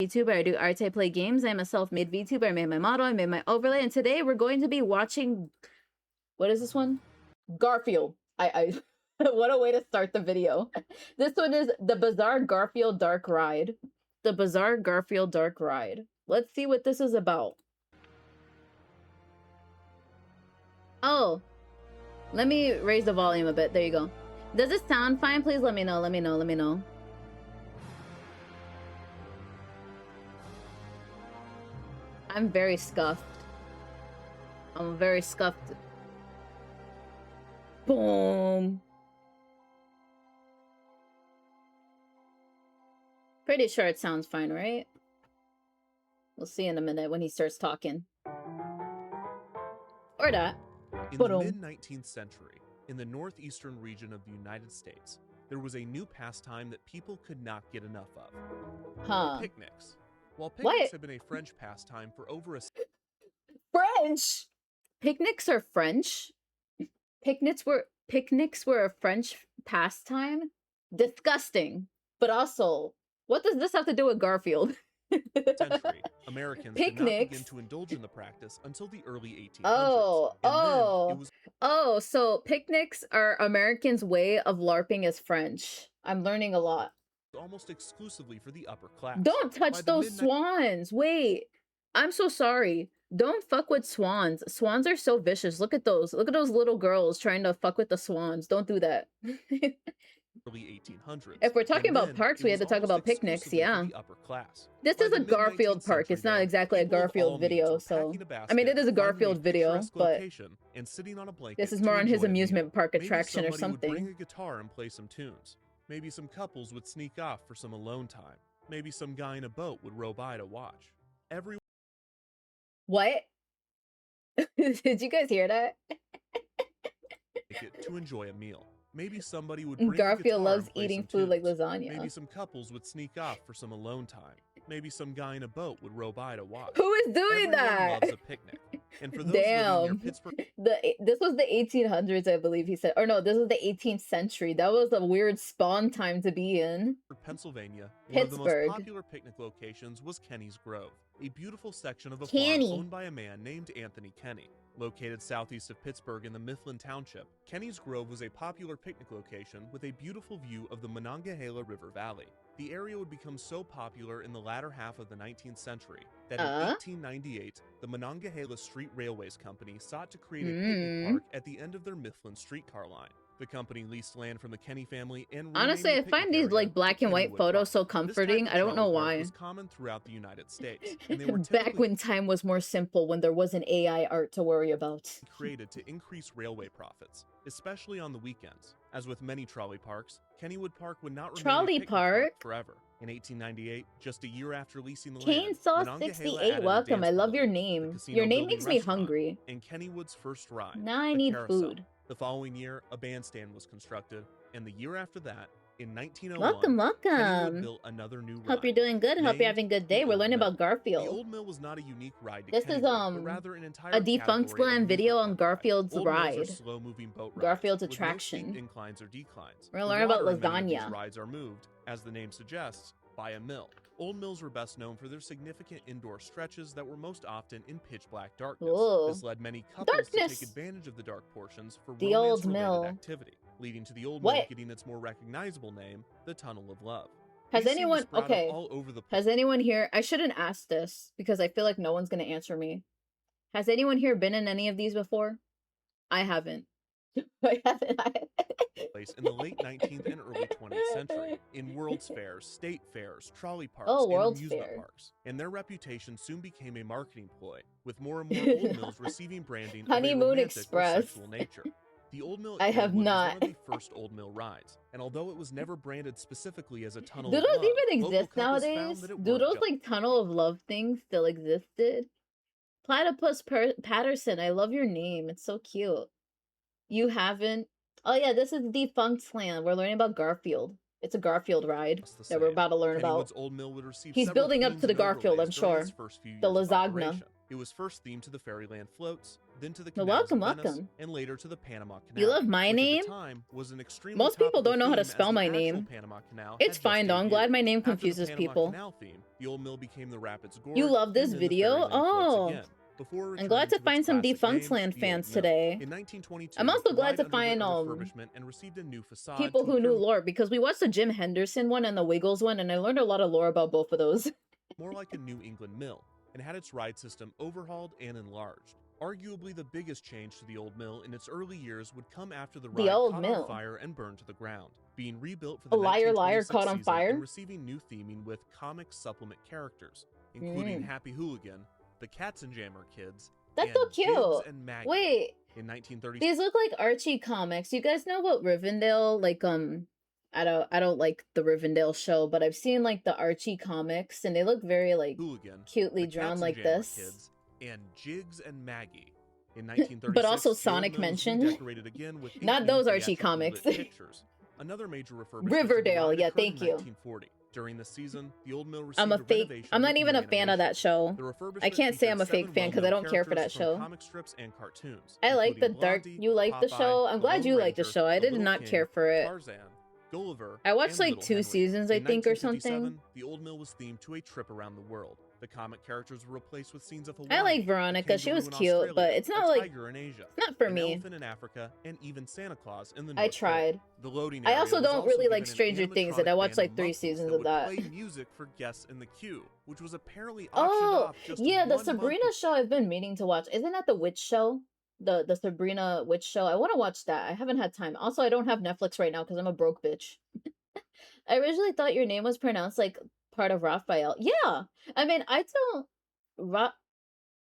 VTuber, I do art, I play games, I'm a self-made VTuber, I made my model, I made my overlay, and today we're going to be watching... What is this one? Garfield. What a way to start the video. This one is The Bizarre Garfield Dark Ride. The Bizarre Garfield Dark Ride. Let's see what this is about. Oh. Let me raise the volume a bit. There you go. Does it sound fine? Please let me know, let me know, let me know. I'm very scuffed. I'm very scuffed. Boom. Pretty sure it sounds fine, right? We'll see in a minute when he starts talking. Or not. In the mid-19th century, in the northeastern region of the United States, there was a new pastime that people could not get enough of. Picnics. While picnics have been a French pastime for over a... French? Picnics are French? Picnics were a French pastime? Disgusting. But also, what does this have to do with Garfield? Century, Americans did not begin to indulge in the practice until the early 1800s. So picnics are Americans' way of LARPing as French. I'm learning a lot. Almost exclusively for the upper class. Don't touch those swans. Wait, I'm so sorry. Don't fuck with swans. Swans are so vicious. Look at those. Look at those little girls trying to fuck with the swans. Don't do that. Early 1800s. If we're talking about parks, we had to talk about picnics, yeah. This is a Garfield park. It's not exactly a Garfield video, so... I mean, it is a Garfield video, but... This is more on his amusement park attraction or something. Bring a guitar and play some tunes. Maybe some couples would sneak off for some alone time. Maybe some guy in a boat would row by to watch. What? Did you guys hear that? To enjoy a meal. Maybe somebody would bring Garfield loves eating food like lasagna. Maybe some couples would sneak off for some alone time. Maybe some guy in a boat would row by to watch. Who is doing that? Loves a picnic. And for those Damn. Pittsburgh... This was the 1800s, I believe he said. Or no, this was the 18th century. That was a weird spawn time to be in. Pennsylvania, Pittsburgh. One of the most popular picnic locations was Kenny's Grove, a beautiful section of a farm owned by a man named Anthony Kenny. Located southeast of Pittsburgh in the Mifflin Township, Kenny's Grove was a popular picnic location with a beautiful view of the Monongahela River Valley. The area would become so popular in the latter half of the 19th century that in 1898, the Monongahela Street Railways Company sought to create a picnic park at the end of their Mifflin streetcar line. The company leased land from the Kenny family and honestly, I find these like black and white photos so comforting. I don't know why. Was common throughout the United States. And they were back when time was more simple, when there wasn't AI art to worry about. Created to increase railway profits, especially on the weekends. As with many trolley parks, Kennywood Park would not remain a park forever. In 1898, just a year after leasing the land, Canesaw68, welcome. I love your name. Your name makes me hungry. And Kennywood's first ride. Now I need food. The following year, a bandstand was constructed, and the year after that, in 1901, welcome. Built another new ride. Hope you're doing good. Hope you're having a good day. We're learning about Garfield. The Old Mill was not a unique ride to this is rather an entire a Defunctland video on Garfield's ride. Slow-moving boat rides, Garfield's attraction. Inclines or declines. We're gonna learn about lasagna. These rides are moved, as the name suggests, by a mill. Old mills were best known for their significant indoor stretches that were most often in pitch-black darkness. Ooh. This led many couples to take advantage of the dark portions for the old mill activity, leading to the old mill getting its more recognizable name, the Tunnel of Love. Has anyone Has anyone here? I shouldn't ask this because I feel like no one's gonna answer me. Has anyone here been in any of these before? I haven't. I haven't. Place in the late 19th and early 20th century in World's Fairs, state fairs, trolley parks, and amusement parks. And their reputation soon became a marketing ploy, with more and more old mills receiving branding Honeymoon of a Express. Sexual nature. The Old Mill I have not. Was one of the first Old Mill rides, and although it was never branded specifically as a tunnel do of those love, even exist nowadays? Do those like tunnel of love things still existed? Platypus Patterson, I love your name. It's so cute. You haven't? Oh yeah, this is Defunctland. We're learning about Garfield. It's a Garfield ride that we're about to learn about. Old Mill would receive He's building up to the Garfield, I'm sure. The lasagna. It was first themed to the Fairyland floats, then to the Well, canals of welcome, Venice, welcome. and later to the Panama Canal. You love my which name? At the time was an extremely Most people topical don't know how to theme, as spell the my actual name. Panama Canal It's had fine just though. I'm debuted. glad my name After the confuses Panama people. Canal theme, the old mill became the Rapids Gorge. You love this and then the video? ferry lane floats Oh. again, before I'm glad to returning find its some classic name, Defunctland the Old fans Mill. today. In 1922, I'm also the glad ride to find underwent a refurbishment and received a new facade people to who knew appear lore, because we watched the Jim Henderson one and the Wiggles one, and I learned a lot of lore about both of those. more like a New England mill, and had its ride system overhauled and enlarged. Arguably the biggest change to the old mill in its early years would come after the ride old caught mill. on fire and burned to the ground, being rebuilt for the A liar, liar 1926 caught on season fire? and receiving new theming with comic supplement characters, including Happy Hooligan, the Katzenjammer Kids, That's and so cute. Jigs and Maggie. Wait, In 1930, these look like Archie comics. You guys know what Rivendell, like, I don't like the Rivendell show, but I've seen like the Archie comics, and they look very like Hooligan, cutely the drawn like Katzenjammer this. Kids, and Jigs and Maggie. In 1936, But also the old Sonic mill was mentioned. redecorated again with Not 8 those new Archie theatrically lit comics. pictures. Another major refurbishment to the Riverdale, ride yeah, occurred thank in you. 1940. During the season, the old mill received I'm a fake. renovation I'm with not even new a fan of that animation. show. The refurbishment I can't say I'm a featured fake fan because I well-known don't care for that characters from show. comic strips and cartoons, I like the including dark. Blondie, You like the Popeye, show? I'm the glad Lone you like the Ranger, show. I the did Little not King, care for it. Tarzan, Gulliver, I watched and like Little 2 Henry. seasons, I In think, or 1957, something. the old mill was themed to a trip around the world. The comic characters were replaced with scenes of Hawaii, I like a Veronica. She was kangaroo in cute, but Australia, it's not a like tiger in Asia, it's not for an me. elephant in Africa, and even Santa Claus in the I North Pole. tried. The loading I area also was don't really given like an Stranger Things, and I animatronic watched band like 3 monkeys seasons that of would that. play music for guests in the queue, which was apparently auctioned Oh, off just yeah, the 1 month Sabrina show I've been meaning to watch. Isn't that the witch show? The Sabrina witch show. I want to watch that. I haven't had time. Also, I don't have Netflix right now because I'm a broke bitch. I originally thought your name was pronounced like part of Raphael. Yeah. I mean, I don't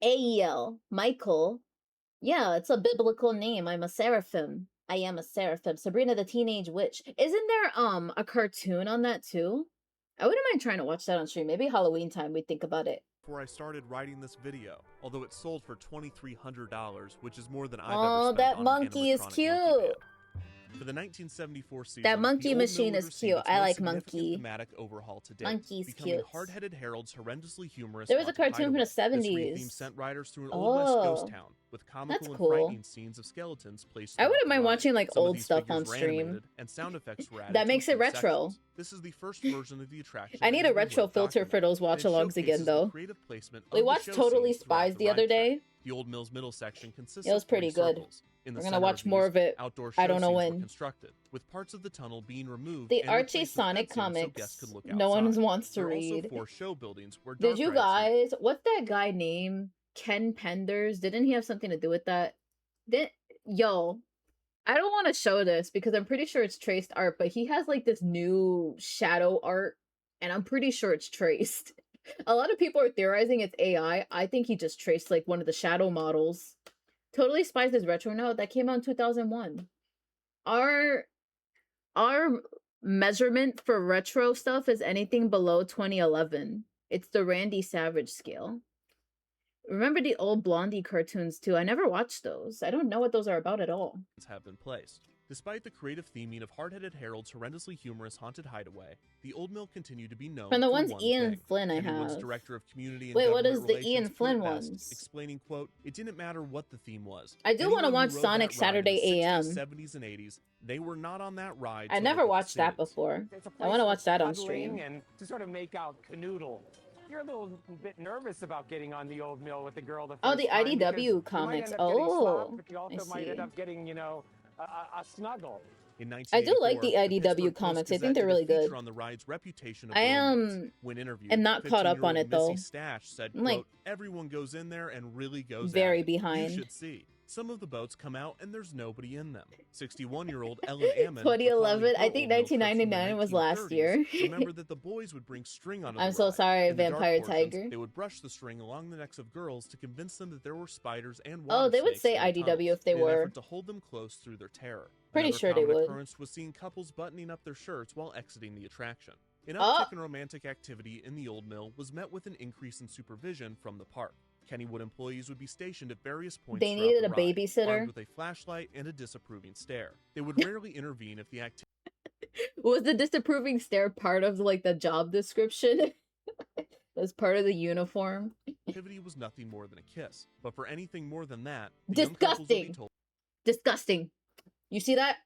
Ael, Michael. Yeah, it's a biblical name. I'm a seraphim. I am a seraphim. Sabrina the Teenage Witch. Isn't there a cartoon on that too? I wouldn't mind trying to watch that on stream. Maybe Halloween time we think about it. before I started writing this video, although it sold for $2,300, which is more than I've Oh, ever spent that on monkey an is animatronic cute. monkey band. For the 1974 season, That monkey the old machine mill is would receive cute. its I most like significant monkey. thematic overhaul to date, Monkey's becoming cute. Hard-Headed Harold's horrendously humorous There was a haunted cartoon from the hideaway. This 70s. retheme sent riders through an old west ghost Oh, town with that's comical and cool. frightening scenes of skeletons placed I throughout wouldn't the mind ride. watching like Some of old these stuff figures on were stream. animated, and sound effects were added That to makes it improve retro. sections. This is the first version of the attraction I that need has a been retro well filter for documented, those watch and it alongs again showcases the though. creative placement We of the watched show Totally scenes throughout Spies the the other ride track. day. The old mill's middle section consists It was of 3 pretty good. circles. In the We're gonna center watch of more these, of it. outdoor I show don't know scenes were when. constructed, with parts of the tunnel being removed The and Archie replaced with Sonic fencing so guests comics, could look no one outside. wants to There are also read. 4 show buildings where Did dark you rides guys, what's that guy named? Ken Penders? Didn't he have something to do with that? Yo, I don't want to show this because I'm pretty sure it's traced art, but he has like this new shadow art, and I'm pretty sure it's traced. A lot of people are theorizing it's AI. I think he just traced like one of the shadow models. Totally Spies is retro now. That came out in 2001. Our measurement for retro stuff is anything below 2011. It's the Randy Savage scale. Remember the old Blondie cartoons too? I never watched those. I don't know what those are about at all. have been placed. Despite the creative theming of Hard-Headed Harold's horrendously humorous haunted hideaway, the old mill continued to be known From the for ones one Ian thing. Flynn I Kenny Wood's have. director of community and Wait, what government is the relations Ian put it Flynn best, ones? explaining, quote, "It didn't matter what the theme was. I do want to Anyone watch who rode Sonic that ride in the Saturday 60s, AM. 70s, and 80s, they were not on that ride I to never look at the watched that scenes." before. It's a I place want to for watch that on cuddling stream. and to sort of make out canoodle. You're a little bit nervous about getting on the old mill with the girl the first Oh, the time because IDW you might comics. end up getting Oh, slapped, but you I also might end see. up getting, you know, a snuggle. In I do like the 1984, IDW Pittsburgh comics. I Post-Gazette think they're did a really good. feature on the ride's reputation of I romance. When interviewed, am not caught up on 15-year-old it though. Missy Stash said, I'm like quote, "Everyone goes in there and really goes very at it. behind. You should see. Some of the boats come out and there's nobody in them." 61-year-old Ellen Ammon, 2011. recalling I her think old mill trips from the 1999 was last year. 1930s, remembered that the boys would bring string onto the I'm so ride. sorry, In the dark Vampire portions, Tiger. They would brush the string along the necks of girls to convince them that there were spiders and Oh, water they would snakes say in the IDW tunnels, if they in an were. effort to hold them close through their terror. Pretty Another sure they common would. occurrence was seeing couples buttoning up their shirts while exiting the attraction. An Oh. uptick in romantic activity in the old mill was met with an increase in supervision from the park. Kennywood employees would be stationed at various points They throughout needed the a ride, babysitter. armed with a flashlight and a disapproving stare. They would rarely intervene if the activity Was the disapproving stare part of like the job description? As part of the uniform? activity was nothing more than a kiss. But for anything more than that, the young couples would be Disgusting. told Disgusting. You see that?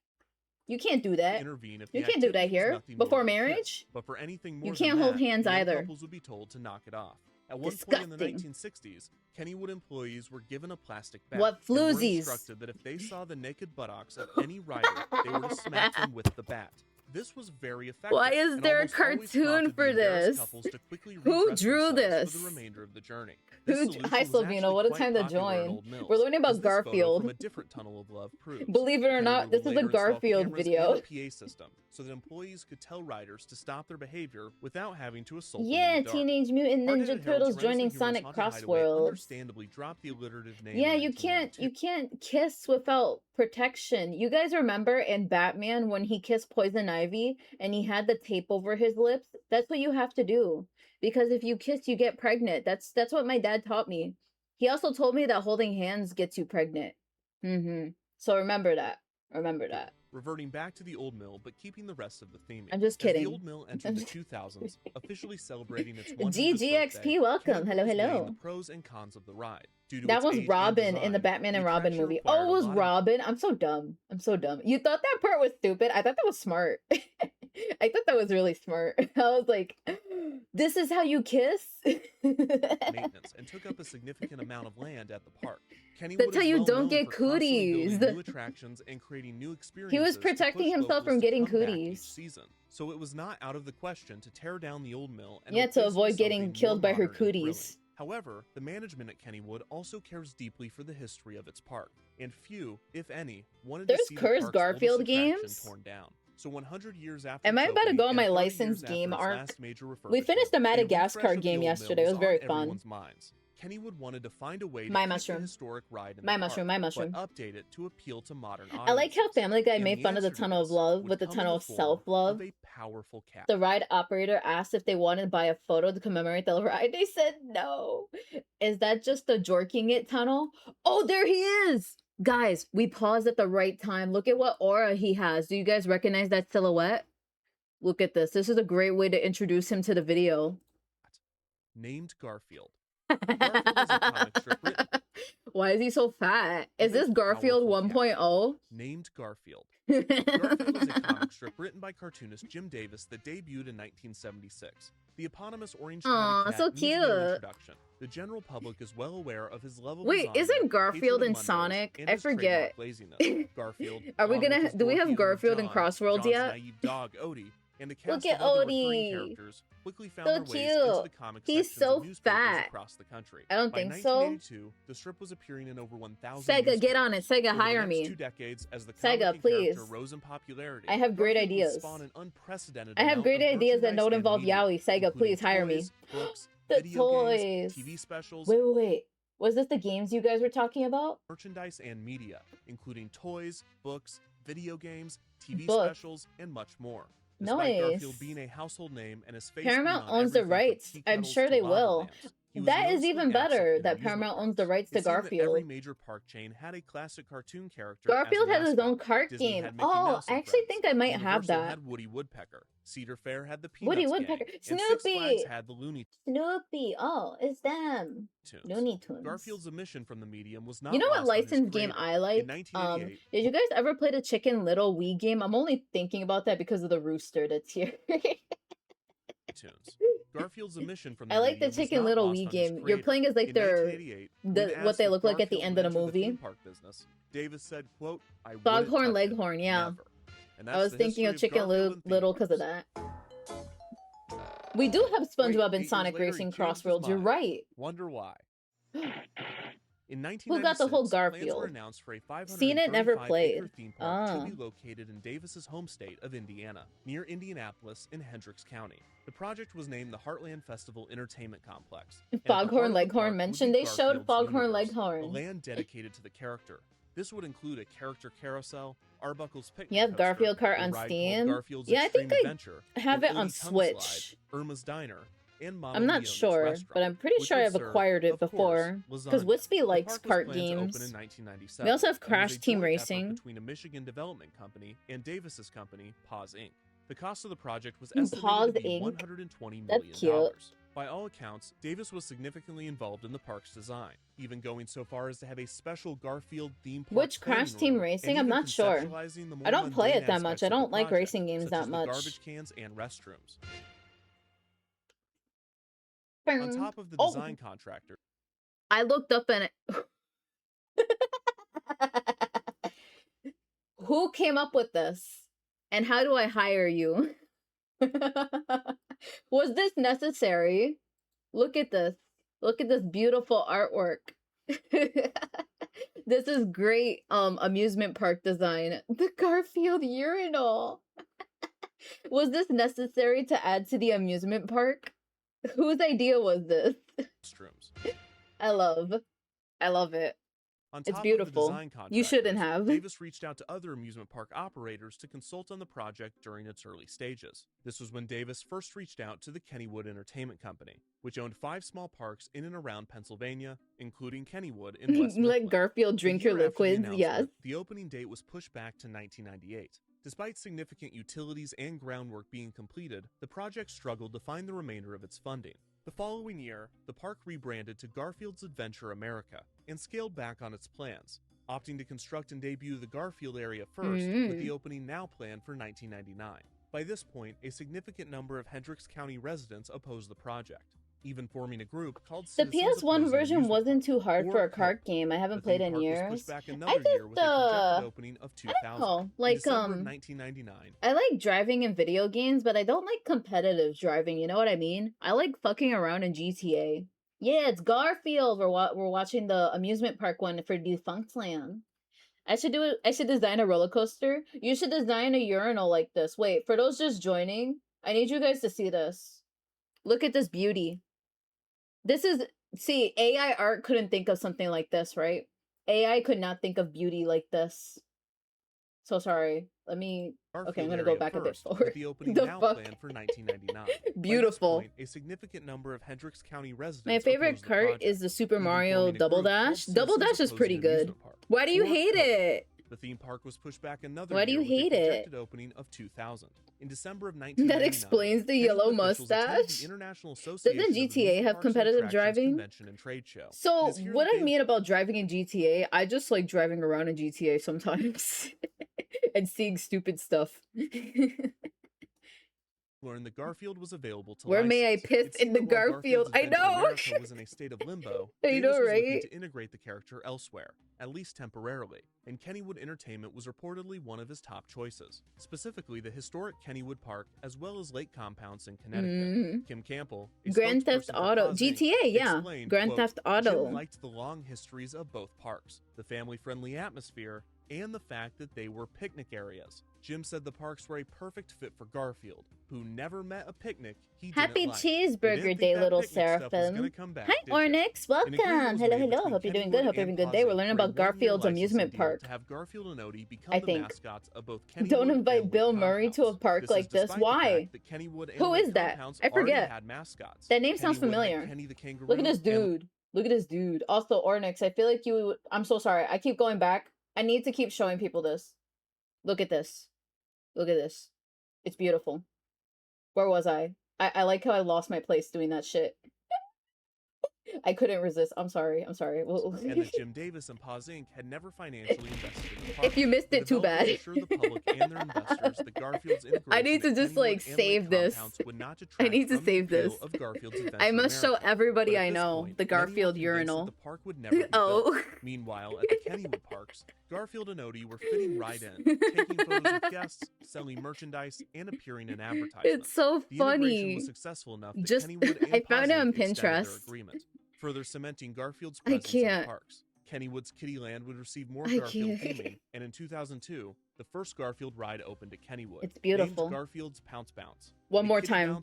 You can't do to that. intervene if You the can't do that activity was here. nothing more Before than a kiss. marriage? But for anything more You than can't hold that, hands the young either. couples would be told to knock it off. At one point in the Disgusting. 1960s, Kennywood employees were given a plastic bat. What and were floozies. instructed that if they saw the naked buttocks of any rider, they were to smack them with the bat. This was very effective. Why is and there a almost always cartoon prompted the for embarrassed this? couples to quickly Who redress drew themselves this? for the remainder of the journey. Who- This solution Hi, was Slovino. actually What a quite time to popular in join. Old Mills, We're learning about as this photo Garfield. from a different tunnel of love proves. Believe it or not, Kennywood this would is a later install Garfield cameras video. and a PA system so that employees could tell riders to stop their behavior without having to assault them Yeah, in the dark. Teenage Mutant Hard-headed Ninja Harold's Turtles tremendously joining humorous Sonic Haunted Hideaway Crossworlds. understandably dropped the alliterative name Yeah, in you can't 1992. kiss without protection. You guys remember in Batman when he kissed Poison Ivy and he had the tape over his lips? That's what you have to do. Because if you kiss, you get pregnant. That's what my dad taught me. He also told me that holding hands gets you pregnant. So remember that. Remember that. Reverting back to the Old Mill, but keeping the rest of the theming. I'm just As kidding. the Old Mill entered I'm the just- 2000s, officially celebrating its 100th GGXP, birthday, welcome. Kennywood Hello, was weighing hello. The pros and cons of the ride. Due to That its was age and Robin in the design, Batman and the Robin attraction movie. required Oh, it a was lot of Robin. I'm so dumb. I'm so dumb. You thought that part was stupid? I thought that was smart. I thought that was really smart. I was like, this is how you kiss? maintenance and took up a significant amount of land at the park. Kennywood That's how is you well don't known get for constantly building cooties. New attractions and creating new experiences. He was to protecting push himself locals from to getting come back each cooties. season. So it was not out of the question to tear down the Old Mill and Yeah, to replace it avoid with getting something killed more by her modern and thrilling. cooties. However, the management at Kennywood also cares deeply for the history of its park, and few, if any, wanted There's to see Curse the park's Garfield oldest attraction games? torn down. So 100 years after Am I its about to opening go on and my 30 licensed years after game its arc? last major We finished refurbishment, a a Madagascar refresh of the game Old yesterday. Mill It was very on fun. everyone's minds. Kennywood wanted to find a way to My keep mushroom. the historic ride in My the mushroom, park, my mushroom. but update it to appeal to modern audiences. I like how Family Guy And made the fun of the answer to Tunnel of this Love would with the come in Tunnel the of form Self-Love. of a powerful cat. The ride operator asked if they wanted to buy a photo to commemorate the ride. They said no. Is that just the jorking it tunnel? Oh, there he is! Guys, we paused at the right time. Look at what aura he has. Do you guys recognize that silhouette? Look at this. This is a great way to introduce him to the video. Named Garfield. Garfield is a comic strip written Why is he so fat? Is of a this Garfield powerful cat 1.0? named Garfield. Garfield is a comic strip written by cartoonist Jim Davis that debuted in 1976. The eponymous orange Aw, tabby cat so needs no cute. introduction. The general public is well aware of his level. Wait, isn't Garfield in Sonic? I forget. Garfield. Are we along with gonna? his Do we have dorky Garfield in Little Crossworlds John's yet? naive dog Odie, and a Look cast at of other recurring Odie. characters quickly found So their ways into cute. the comic He's sections so of newspapers fat. across the country. I don't By think so. 1982, the strip was appearing in over 1,000 Sega, get on it. newspapers. Sega, Over the hire next me. 2 decades, as the Sega, comic and please. character rose in popularity, I have great Garfield would ideas. spawn an unprecedented I have amount great of ideas that merchandise don't and involve media, yaoi. Sega, including please hire me. toys, books, The video games, toys. TV specials, Wait. Was this the games you guys were talking about? merchandise and media, including toys, books, video games, TV Books. specials, and much more. Despite Nice. Garfield being a household name and his face Paramount being on owns the everything from rights. tea I'm kettles sure to they lava will. lamps, he was That is noticeably even better absent in that amusement Paramount owns parks. the rights It to seemed that Garfield. every major park chain had a classic cartoon character. Garfield as a has his own mascot. cart Disney game. had Mickey Oh, Mouse I and actually Friends. think I might have Universal that. had Woody Woodpecker. Cedar Fair had the Woody Peanuts Woodpecker. Gang, and Six Flags Snoopy. had the Looney Snoopy. Oh, it's them. Tunes. Looney Tunes. Garfield's omission from the medium was not You know what lost on his licensed game creator. I like? In 1988, Did you guys ever play the Chicken Little Wii game? I'm only thinking about that because of the rooster that's here. tunes. Garfield's omission from the I like the medium was Chicken not Little lost Wii on his game. You're creator. playing as like In their 1988, when what asked they if look like at the Garfield end of the would enter movie. theme park business, Davis said, quote, "I wouldn't Foghorn touch it. Leghorn, yeah. Never." And I that's was the thinking of history Chicken Garfield and theme Little because of parks. that. We do have SpongeBob Wait, 8 and years Sonic later, he Racing changed his Crossworlds. You're mind. right. Wonder why. In Who got the whole 1996, plans Garfield? were announced for a Seen it, never 535-acre played. theme park to Ah. be located in Davis's home state of Indiana, near Indianapolis in Hendricks County. The project was named the Heartland Festival Entertainment Complex. and at the heart Foghorn of the Leghorn park would be mentioned. They showed Garfield's Foghorn universe, Leghorn. a land dedicated to the character. This would include a character carousel, Arbuckle's picnic You have coaster, Garfield Kart a on ride called Steam? Garfield's Yeah, I Extreme think I Adventure, have an it on Odie Tongue Switch. Slide, Irma's Diner, and Mama I'm not Leona's sure, restaurant, but I'm pretty which sure would I've serve, acquired it of course, before. Because lasagna. Wispy The likes park was kart planned to open games. in 1997, We also have and was Crash a Team joint effort Racing. between a Michigan development company and Davis's company, Paws Inc. The cost of the project was Paws estimated to be Inc. $120 That's million. cute. By all accounts, Davis was significantly involved in the park's design, even going so far as to have a special Garfield theme park Which Crash Team Racing? I'm not sure. I don't play it that much. I don't like racing games that much. Garbage cans and restrooms. Bing. On top of the design contractor, I looked up and who came up with this? And how do I hire you? Was this necessary? Look at this. Look at this beautiful artwork. This is great amusement park design. The Garfield urinal. Was this necessary to add to the amusement park? Whose idea was this? I love it. It's beautiful. You shouldn't have. Davis reached out to other amusement park operators to consult on the project during its early stages. This was when Davis first reached out to the Kennywood Entertainment Company, which owned 5 small parks in and around Pennsylvania, including Kennywood in West Midland. Let Garfield drink your liquids, yes. The opening date was pushed back to 1998. Despite significant utilities and groundwork being completed, the project struggled to find the remainder of its funding. The following year, the park rebranded to Garfield's Adventure America and scaled back on its plans, opting to construct and debut the Garfield area first, with the opening now planned for 1999. By this point, a significant number of Hendricks County residents opposed the project, even forming a group called The PS1 version wasn't too hard for a cart game. I haven't played in years. I just opening of 2000. I don't know, like 1999. I like driving in video games, but I don't like competitive driving. You know what I mean? I like fucking around in GTA. Yeah, it's Garfield. We're watching the amusement park one for Defunctland. I should design a roller coaster. You should design a urinal like this. Wait, for those just joining, I need you guys to see this. Look at this beauty. See, AI art couldn't think of something like this, right? AI could not think of beauty like this. So sorry. Okay, I'm gonna go back a bit forward. The opening now planned for 1999. Beautiful. Point, a significant number of Hendricks County residents. My favorite cart is the Super Mario Double Dash. Double Dash is pretty good. Why do you hate it? The theme park was pushed back another Why do you hate it? Opening of 2000. In December of 1999, that explains the yellow mustache. Doesn't GTA have competitive driving? So what I mean about driving in GTA, I just like driving around in GTA sometimes and seeing stupid stuff. Learned that Garfield was available to Where may I piss in the Garfield? I know. America was in a state of limbo. I know, right? To integrate the character elsewhere, at least temporarily, and Kennywood Entertainment was reportedly one of his top choices. Specifically, the historic Kennywood Park, as well as lake compounds in Connecticut. Kim Campbell, Grand Theft Auto, GTA, yeah, Grand Theft Auto. Jim liked the long histories of both parks, the family-friendly atmosphere, and the fact that they were picnic areas. Jim said the parks were a perfect fit for Garfield, who never met a picnic he Happy didn't like. Cheeseburger Day, little Seraphim. Hi, Ornix. Welcome. Hello. Hope you're doing good. Hope you're having a good day. We're learning about Garfield's amusement park. To have Garfield and Odie become I the think. mascots of both Kennywood Don't invite and Bill Wood Murray to a compounds. park This like is this. despite the Why? fact that Kennywood and Who Wood is that? compounds I forget. already had mascots. That name sounds Kennywood had familiar. Kenny the kangaroo Look at this and dude. Look at this dude. Also, Ornix, I feel like you... I'm so sorry. I keep going back. I need to keep showing people this. Look at this. Look at this. It's beautiful. Where was I? I like how I lost my place doing that shit. I couldn't resist. I'm sorry. and that Jim Davis and Paws Inc. had never financially invested in the park. If you missed it, too bad. Assure the public and their investors that Garfield's I need to just like save this. I need to save this. I must show everybody I know the Garfield urinal. The park would never be built. Meanwhile, at the Kennywood parks, Garfield and Odie were fitting right in, taking photos with guests, selling merchandise, and appearing in advertisements. It's so funny. Was successful enough that Just Kennywood and I found it on Paws Inc. extended their Pinterest. agreement, further cementing Garfield's presence in the parks. Kennywood's Kittyland would receive more Garfield theming, and in 2002, the first Garfield ride opened at Kennywood. It's beautiful. Named Garfield's Pounce Bounce. One more time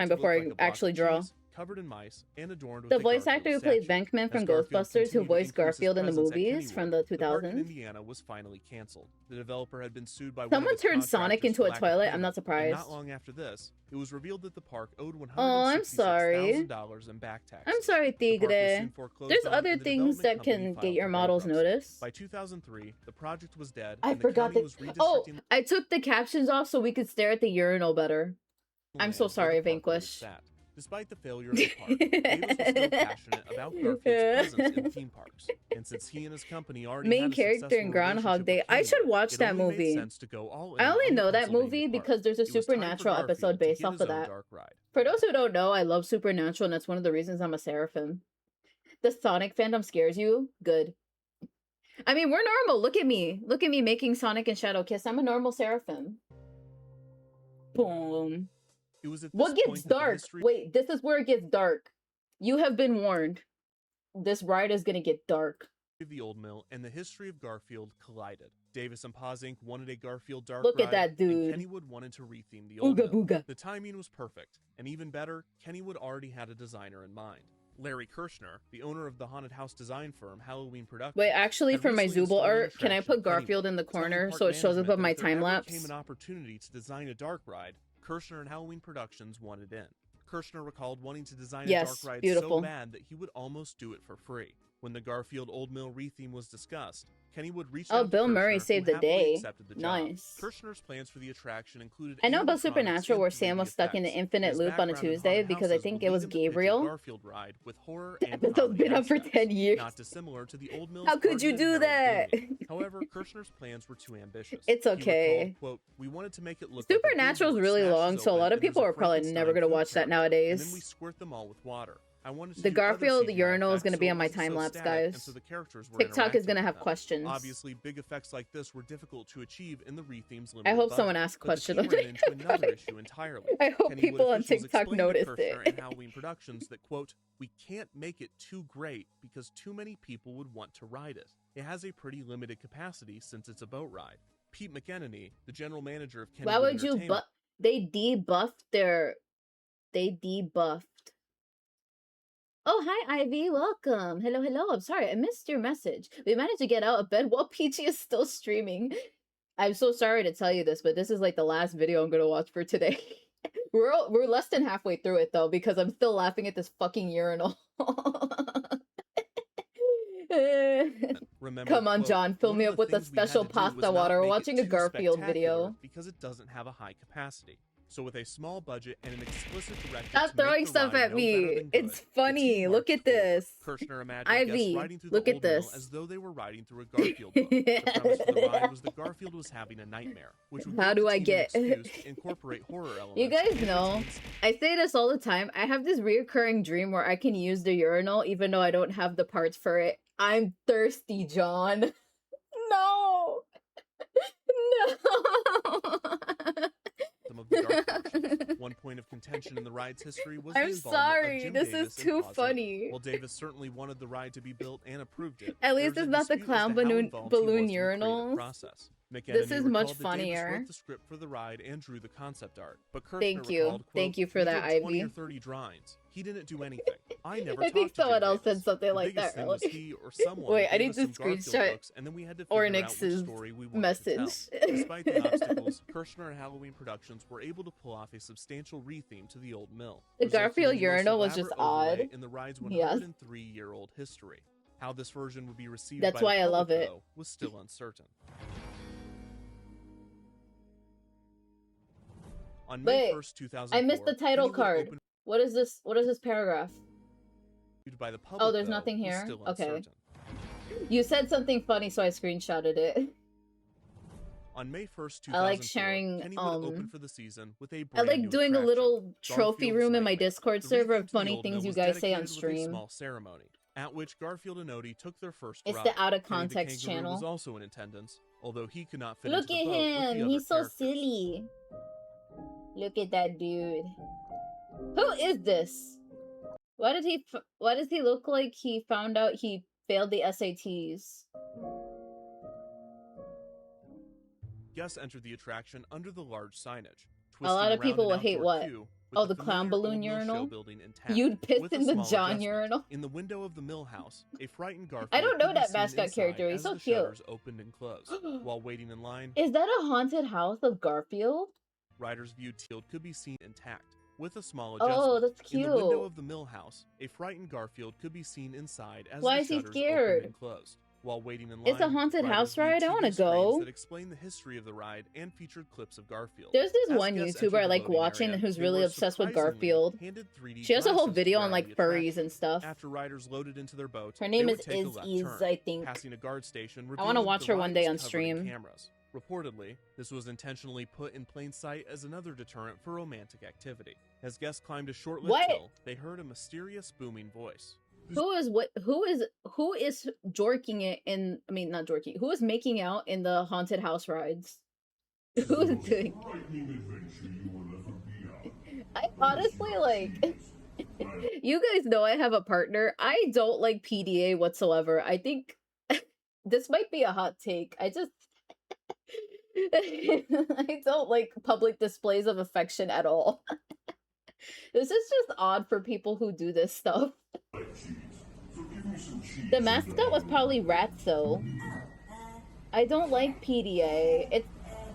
before I actually draw. Covered in mice and adorned with the voice actor who plays Venkman from Ghostbusters, who voiced Garfield in the movies from the 2000s. Indiana was finally canceled. The developer had been sued by someone turned Sonic into a toilet. I'm not surprised. Not long after this, it was revealed that the park owed $166,000 in back taxes. I'm sorry, Tigre. There's other things that can get your models noticed. By 2003, the project was dead. I forgot that. Oh, I took the captions off so we could stare at the urinal better. I'm so sorry, Vanquish. Despite the failure of the park, Davis was still passionate about Garfield's presence in theme parks, and since he and his company already Main had a character successful in Groundhog relationship Day. with I should Kennywood, watch it that only made movie. sense to go all in I only on the know that Pennsylvania movie park. because there's a It was time for Supernatural Garfield episode to based get off his of own that. dark ride. For those who don't know, I love Supernatural, and that's one of the reasons I'm a Seraphim. The Sonic fandom scares you? Good. I mean, we're normal. Look at me. Look at me making Sonic and Shadow Kiss. I'm a normal Seraphim. Boom. It was at this What gets point that the dark? history Wait, this is where it gets dark. You have been warned. This ride is gonna get dark. of the old mill and the history of Garfield collided. Davis and Paws Inc. wanted a Garfield dark Look ride, at that dude. and Kennywood wanted to retheme the old Ooga mill. booga. The timing was perfect, and even better, Kennywood already had a designer in mind. Larry Kirshner, the owner of the haunted house design firm Halloween Productions. Wait, actually, had for my recently Zooble installed an art, can I attraction put at Garfield Kennywood, in the telling corner park so it shows up management on that my if there time ever lapse? came an opportunity to design a dark ride, Kirshner and Halloween Productions wanted in. Kirshner recalled wanting to design a dark ride beautiful. so bad that he would almost do it for free. When the Garfield Old Mill retheme was discussed, Kennywood reached out to Bill Murray Kirshner, saved who the happily day. accepted the job. Nice. Kirshner's plans for the attraction included I know about animatronics Supernatural where and Sam 3D was stuck in the effects. infinite His loop on a background in Tuesday haunted because I houses think would it lead was him to pitch a Gabriel. Garfield ride with horror and Episode's comedy been up for aspects, 10 years. not dissimilar to the Old Mill's How could you Arden do and that? Harold Boone. However, Kirshner's plans were too ambitious. It's He okay. recalled, quote, "We wanted to make it look like a Supernatural's billboard really smashes long, so a open lot of and there's people a are probably Frankenstein never gonna food watch that character, and nowadays. then we squirt them all with water. I wanted to The do other Garfield CGI urinal is effects gonna so be it on my wasn't so time-lapse, static, and guys. so the characters were TikTok is interacting gonna with have them. questions. Obviously, big effects like this were difficult to achieve in the retheme's limited I hope budget, someone asks but the questions. team ran into another issue entirely. I hope Kennywood people on officials TikTok explained to noticed Kirshner it. and Halloween Productions that, quote, "We can't make it too great because too many people would want to ride it. It has a pretty limited capacity since it's a boat ride." Pete McEnany, the general manager of Kennywood Why would you Entertainment, they debuffed. Oh, hi, Ivy. Welcome. Hello, hello. I'm sorry. I missed your message. We managed to get out of bed while Peachy is still streaming. I'm so sorry to tell you this, but this is like the last video I'm going to watch for today. We're less than halfway through it, though, because I'm still laughing at this fucking urinal. remember, Come on, quote, John. Fill "One me of up the with the things we had special to do was pasta not water. We're make it watching a too Garfield spectacular video. because it doesn't have a high capacity. So with a small budget and an explicit directive Stop to make throwing the stuff ride at no me. better than good, It's the funny. team Look marched at this. forward. Kirshner imagined Ivy, guests riding through look the at old mill this. as though they were riding through a Garfield book. The premise of the ride was that Garfield was having a nightmare, which would How give do the I team get- an excuse to incorporate horror elements. You guys and know, routines. I say this all the time. I have this reoccurring dream where I can use the urinal even though I don't have the parts for it. I'm thirsty, John. No. No. Some of the dark portions. One point of contention in the ride's history was the I'm involvement sorry. of Jim This Davis is and too Paws Inc. funny. While Davis certainly wanted the ride to be built and approved it, At there least was a it's not the dispute as clown to how balloon involved he was in the creative urinals. process. This McEnany is recalled much that Davis funnier. wrote the script for the ride and drew the concept art, but Kirshner Thank you. recalled, quote, Thank you for "We that, did 20 Ivy. or 30 drawings. He didn't do anything. I never I think talked to Jim someone else Davis. said something The like biggest that thing was earlier. he or someone Wait, I gave need us to some Garfield screenshot books, and then we had to figure out which Ornix's story we wanted to tell." message. Despite the obstacles, Kirshner and Halloween Productions were able to pull off a substantial retheme to the old mill. The resulting Garfield in the most urinal was just elaborate overlay odd. in the ride's Yes. 103-year-old history. How this version would be received That's by why the I public, love it. though, was still uncertain. On May Wait, 1st, 2004, I missed the title Kennywood card. opened What is this? What is this paragraph? by the public, Oh, there's though, nothing was here? still Okay. uncertain. You said something funny, so I screenshotted it. On May 1st, 2004, I like sharing, Kennywood opened for the season with a I brand like new doing a attraction, little trophy Garfield's room in my Nightmare. Discord The server retheme of to the funny old things mill you was guys say on dedicated with a stream. small ceremony, at which Garfield and Odie took their first It's ride. the out of Kenny the context Kangaroo channel. was also in attendance, although he could not fit Look into at the boat with him. the He's so other characters. silly. Look at that dude. Who is this? Why does he look like he found out he failed the SATs? Guests entered the attraction under the large signage. A lot of twisting people around will an hate outdoor what? queue with Oh, the clown familiar balloon old mill show urinal? building intact, You'd piss with a in the small John adjustment. urinal? In the window of the mill house, a frightened Garfield I don't know could be that seen mascot inside character. He's as so the cute. shutters opened and closed. While waiting in line, Is that a haunted house of Garfield? riders viewed Field could be seen intact, with a small adjustment. Oh, that's In the window cute. of the mill house, a frightened Garfield could be seen inside as Why the is he shutters scared? opened and closed. While waiting in line, It's a haunted riders house viewed ride? I TV want to screens go. that explain the history of the ride and featured clips of Garfield. There's this As one guests YouTuber I entered the like loading watching area, who's they really were obsessed with surprisingly Garfield. handed 3D She has a whole glasses to video on ride like the furries attraction. and stuff. After riders loaded into their boat, Her name they is would take a left turn, I think. passing a guard station. I want to revealing watch the her ride one day was on covered in stream. cameras. Reportedly, this was intentionally put in plain sight as another deterrent for romantic activity. As guests climbed a short lift What? hill, they heard a mysterious booming voice. Who is jorking it in, I mean, not jorking, who is making out in the haunted house rides? Who is doing? I honestly, like, you guys know I have a partner. I don't like PDA whatsoever. I think this might be a hot take. I don't like public displays of affection at all. This is just odd for people who do this stuff. The mascot was probably Ratso. I don't like PDA.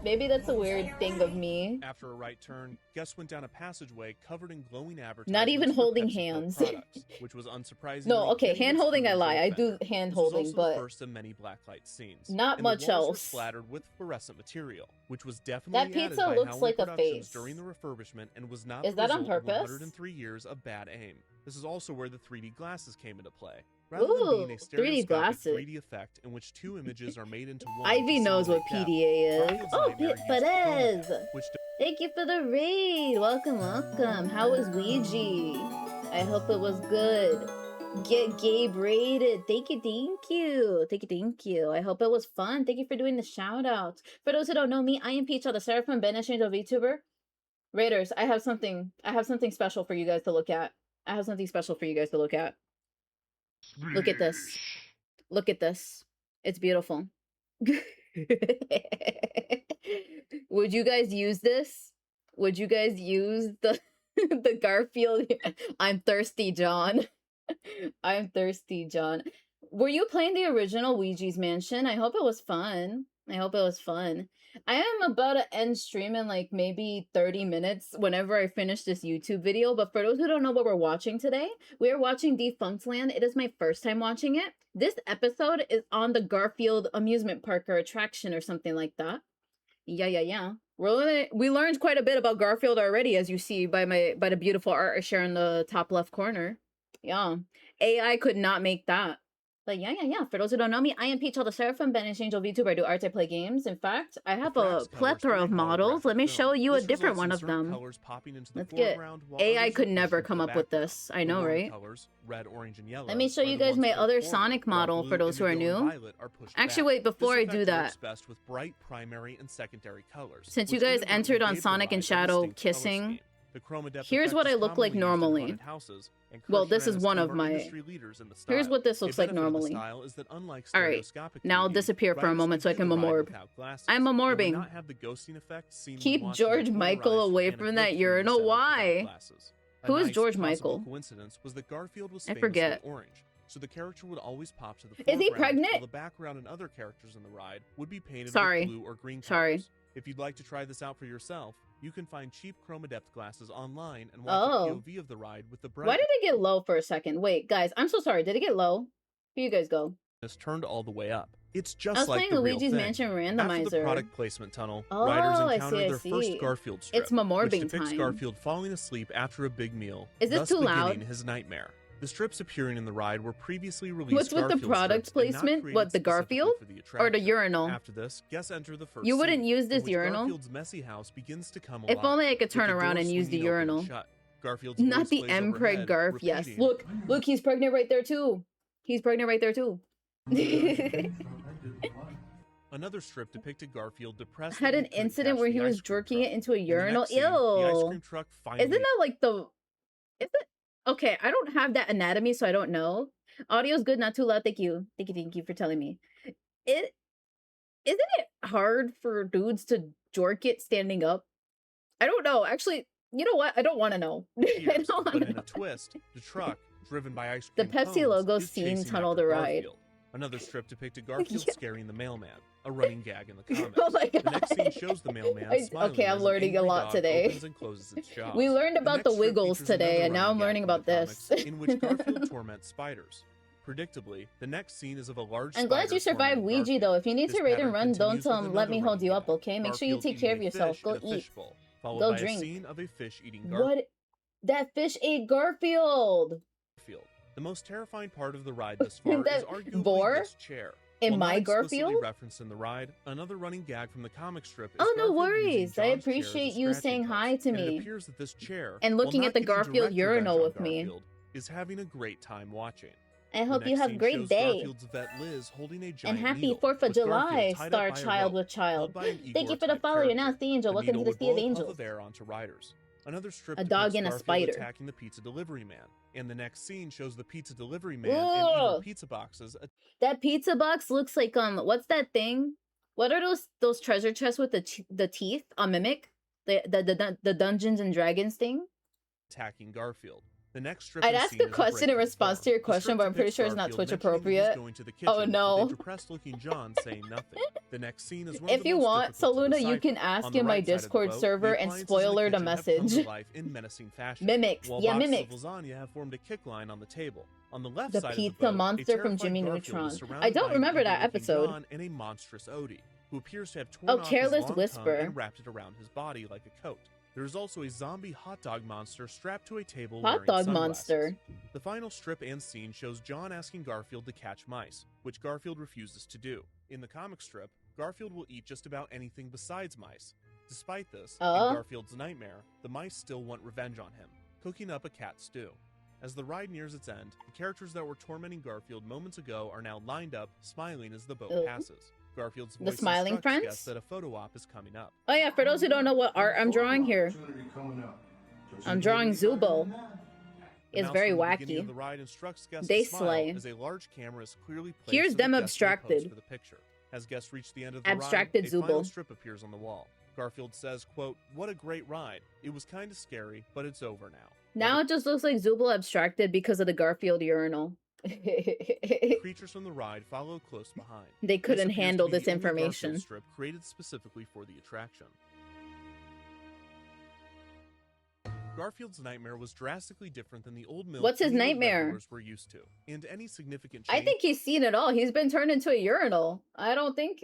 Maybe that's a weird thing of me. After a right turn, guests went down a passageway covered in glowing advertisements. Not even for holding Pepsi hands. products, which was unsurprising. No, okay, hand holding I lie. I do hand holding, but the first of many blacklight scenes. not And much the walls were else. splattered with fluorescent material, which was definitely That pizza added by looks Howling like a Productions face. during the refurbishment and was not Is the that on result of purpose? 103 years of bad aim. This is also where the 3D glasses came into play. Rather than Ooh, being a 3D stereoscopic glasses. 3D effect in which two images are made into one. Ivy to knows what simulate depth, PDA is. Garfield's Oh, nightmare used Perez! chroma, which Thank you for the raid. Welcome, welcome. How was Ouija? I hope it was good. Get Gabe rated. Thank you, thank you. Thank you, thank you. I hope it was fun. Thank you for doing the shout outs. For those who don't know me, I am Peachael, the Seraphim, banished VTuber. Raiders, I have something special for you guys to look at. Look at this. Look at this. It's beautiful. Would you guys use this? Would you guys use the the Garfield? I'm thirsty, John. I'm thirsty, John. Were you playing the original Ouija's Mansion? I hope it was fun. I am about to end stream in like maybe 30 minutes whenever I finish this YouTube video. But for those who don't know what we're watching today, we are watching Defunctland. It is my first time watching it. This episode is on the Garfield amusement park or attraction or something like that. Yeah. We learned quite a bit about Garfield already, as you see by the beautiful art I share in the top left corner. Yeah. AI could not make that. But yeah. For those who don't know me, I am Peachael, the Seraphim, banished VTuber. I do art, I play games. In fact, I have a plethora of models. Let me show you a different one of them. Let's get... AI could never come up with this. I know, right? Red, orange, and yellow. Let me show you guys my other Sonic model for those who are new. Actually, wait, before I do that, best with bright primary and secondary colors, since you guys entered on Sonic and Shadow kissing, here's what I look like normally. Well, this is one of my... Here's what this looks like normally. Alright, now I'll disappear for a moment so I can memorb. I'm memorbing. Keep George Michael away from that urinal. Why? Who is George Michael? I forget. So the character would always pop to the foreground. Is he pregnant? While the background and other characters in the ride would be painted with blue or green colors. If you'd like to try this out for yourself, you can find cheap chroma depth glasses online and watch a POV of the ride with the bright. Why did it get low for a second? Wait, guys, I'm so sorry. Did it get low? Here you guys go. It's turned all the way up. It's just I was like playing the Luigi's real Mansion thing. randomizer. After the product placement tunnel, riders encounter their first Garfield strip, it's memorbing which depicts time. Garfield falling asleep after a big meal, is this thus too loud? beginning his nightmare. The strips appearing in the ride were previously released. What's with the product placement? What, the Garfield or the urinal? After this, guests enter the first you wouldn't scene, use this urinal? Garfield's messy house begins to come alive. If only I could turn around and use the urinal. Garfield's not the M-Preg Garf. Yes, look, he's pregnant right there too. Another strip depicted Garfield depressed. Had an incident where he was jerking it into a urinal. Ew. Isn't that like the... Is it... Okay, I don't have that anatomy, so I don't know. Audio's good, not too loud. Thank you for telling me. Isn't it hard for dudes to jork it standing up? I don't know. Actually, you know what? I don't want to know. I don't but in a twist, the truck, driven by ice cream the Pepsi cones, logo is seen chasing tunnel after the ride. Garfield. Another strip depicted Garfield scaring the mailman, a running gag in the comics. Oh my God. The next scene shows the mailman smiling okay, I'm as learning a lot today. We learned about the Wiggles today, and now I'm learning about this. In which Garfield torments spiders. Predictably, the next scene is of a large I'm glad spider you survived swarming Ouija, though. If you need This to raid pattern and run, don't continues with let another me hold running you up, gag. okay? Make sure you Garfield take care of eating a yourself. fish Go in a eat. fishbowl, followed Go by drink. a scene of a fish eating What? That fish ate Garfield! Garfield. The most terrifying part of the ride thus far is That arguably boar? this chair. In While my not explicitly Garfield? referenced in the ride, another running gag from the comic strip is Oh, no Garfield using worries. I John's chair as a appreciate you scratching saying post, hi to and it me. appears that this chair, And while looking not at the getting Garfield direct revenge urinal on with me. Garfield, is having a great time watching. I The hope you next have a scene great shows day. Garfield's vet Liz holding a And giant happy needle, 4th of with Garfield July, tied up Star by a Child rope, with Child. held by an Thank you for the Igor-type follow. You're now character. the angel. The Welcome to needle the would Sea of blow a puff Angels. of air onto riders. Another strip A dog depicts and a Garfield spider. attacking the pizza delivery man, and the next scene shows the pizza delivery man and Ugh. evil pizza boxes. That pizza box looks like what's that thing? What are those treasure chests with the teeth? A mimic? The Dungeons and Dragons thing? Attacking Garfield. The next strip I'd and ask scene a is a question break in from response form. to your The question, strip but I'm pretty depicts sure it's not Garfield Twitch mentioning appropriate. He's going to the kitchen, Oh no. with a depressed-looking John saying nothing. The next scene is one of If the you most want, difficult to Saluna, you decipher. can On ask the in my right side of the Discord boat, server the and appliances in spoiler the kitchen have come to message. life in menacing fashion, Mimics, while yeah, boxes mimics. of lasagna have formed a kick line on the table. On the left The side pizza of the boat, monster a from terrified Jimmy Garfield Neutron. is I surrounded don't by remember an that evil-looking episode. John and a monstrous Odie, who appears to have torn Oh, off Careless his long Whisper. tongue and wrapped it around his body like a coat. There is also a zombie hot dog monster strapped to a table Hot wearing dog sunglasses. monster. The final strip and scene shows John asking Garfield to catch mice, which Garfield refuses to do. In the comic strip, Garfield will eat just about anything besides mice. Despite this, in Garfield's nightmare, the mice still want revenge on him, cooking up a cat stew. As the ride nears its end, the characters that were tormenting Garfield moments ago are now lined up, smiling as the boat passes. Garfield's voice smiling instructs friends? guests that a photo op is coming up. Oh yeah, for those who don't know what art I'm drawing here, I'm drawing Zubo. It's very wacky. The ride instructs guests They to smile slay. as a large camera is clearly placed Here's so the them guests may pose abstracted. for the picture. As guests reach the end of the Abstracted ride, a final Zubo. strip appears on the wall. Garfield says, quote, "What a great ride. It was kind of scary, but it's over now." Now it just looks like Zubo abstracted because of the Garfield urinal. Creatures from the ride follow close behind. They couldn't This appears to handle be this the only Garfield information. strip created specifically for the attraction. Garfield's nightmare was drastically different than the old mill What's his any of the nightmare? regulars were used to, and any significant I change think he's seen it all. He's been turned into a urinal. I don't think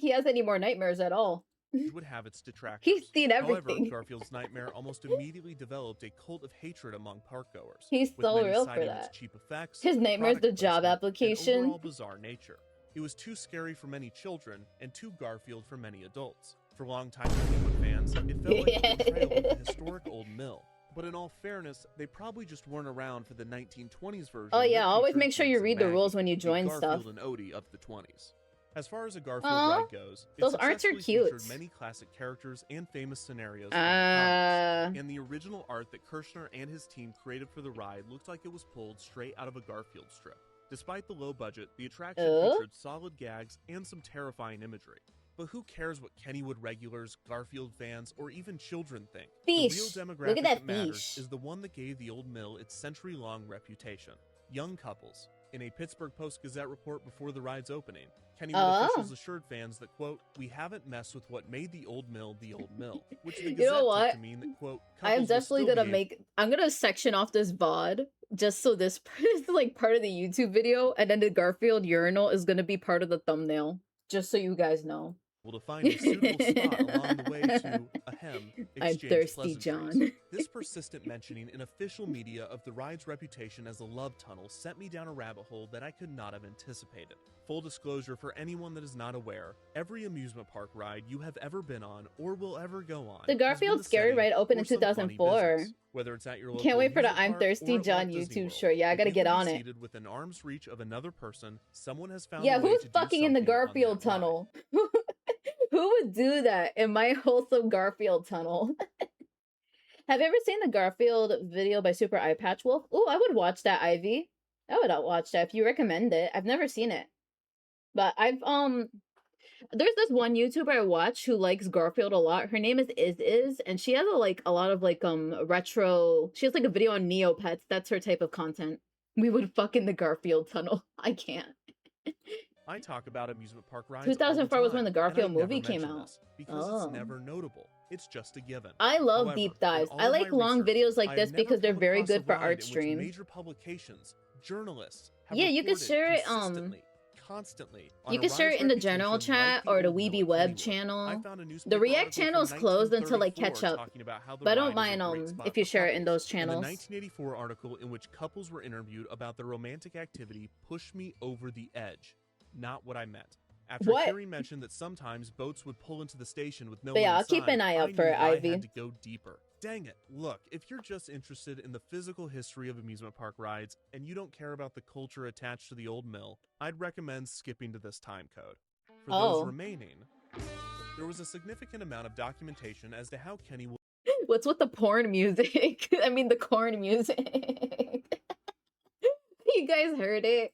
he has any more nightmares at all. would have its detractors. He's seen However, everything. Garfield's nightmare almost immediately developed a cult of hatred among parkgoers. He's with so many real for citing that. its cheap effects, His nightmare's the product job placement, and application. overall bizarre nature. It was too scary for many children and too Garfield for many adults. For longtime Hollywood fans, it felt like a betrayal of the historic old mill. But in all fairness, they probably just weren't around for the 1920s version. Oh yeah, that always featured make sure you James and read the Maggie, rules when you the join Garfield stuff. and Odie of the 20s. As far as a Garfield Aw, ride goes, it those arts are successfully cute. featured many classic characters and famous scenarios from the comics. And the original art that Kirshner and his team created for the ride looked like it was pulled straight out of a Garfield strip. Despite the low budget, the attraction featured solid gags and some terrifying imagery. But who cares what Kennywood regulars, Garfield fans, or even children think? The real Fish. demographic Look at that matters fish. is the one that gave the old mill its century-long reputation. Young couples. In a Pittsburgh Post-Gazette report before the ride's opening, Kennywood officials assured fans that, quote, "We haven't messed with what made the old mill," which the Gazette You know what? took to mean that, quote, I am "Couples will definitely still gonna be make. I'm gonna section off this VOD just so this is like part of the YouTube video, and then the Garfield urinal is gonna be part of the thumbnail. Just so you guys know. able to find a suitable spot along the way to I'm exchange thirsty, pleasantries. John. This persistent mentioning in official media of the ride's reputation as a love tunnel sent me down a rabbit hole that I could not have anticipated. Full disclosure for anyone that is not aware, every amusement park ride you have ever been on or will ever go on. The Garfield Scary Ride opened in 2004. Whether it's at your local Can't wait for the amusement I'm park Thirsty or at John Walt Disney YouTube World. short. Yeah, I gotta If get you on are it. seated within arm's reach of another person, someone has found Yeah, a way who's to do fucking in the something on Garfield that ride. tunnel? Who would do that in my wholesome Garfield tunnel? Have you ever seen the Garfield video by Super Eye Patch Wolf? Ooh, I would watch that, Ivy. I would watch that if you recommend it. I've never seen it. But I've there's this one YouTuber I watch who likes Garfield a lot. Her name is Is, and she has a lot of retro. She has like a video on Neopets. That's her type of content. We would fuck in the Garfield tunnel. I can't. I talk about amusement park rides. 2004 was when the Garfield and I movie never came mention out. this because Oh. it's never notable. It's just a given. I love However, deep in dives. all I of like my long research, videos like I this have because never they're come very across a good for ride art in which streams. Major publications, journalists have Yeah, you could reported share it, constantly on you a can share rise it in the reputation general like chat the or the old mill Weeby at web Kennywood. I channel. found a The newspaper React article channel from is closed until I 1934 catch up, talking about how the but I don't ride is mind a great spot if you for share it in couples. those And the channels. 1984 article in which couples were interviewed about their romantic activity pushed me over the edge. Not what I meant. After What? hearing mention that sometimes boats would pull into the station with no But one yeah, I'll inside, keep an eye I out knew for that I Ivy. had to go deeper. Dang it. Look, if you're just interested in the physical history of amusement park rides and you don't care about the culture attached to the old mill, I'd recommend skipping to this time code. For those remaining, there was a significant amount of documentation as to how Kenny would What's with the porn music? I mean, the corn music. You guys heard it?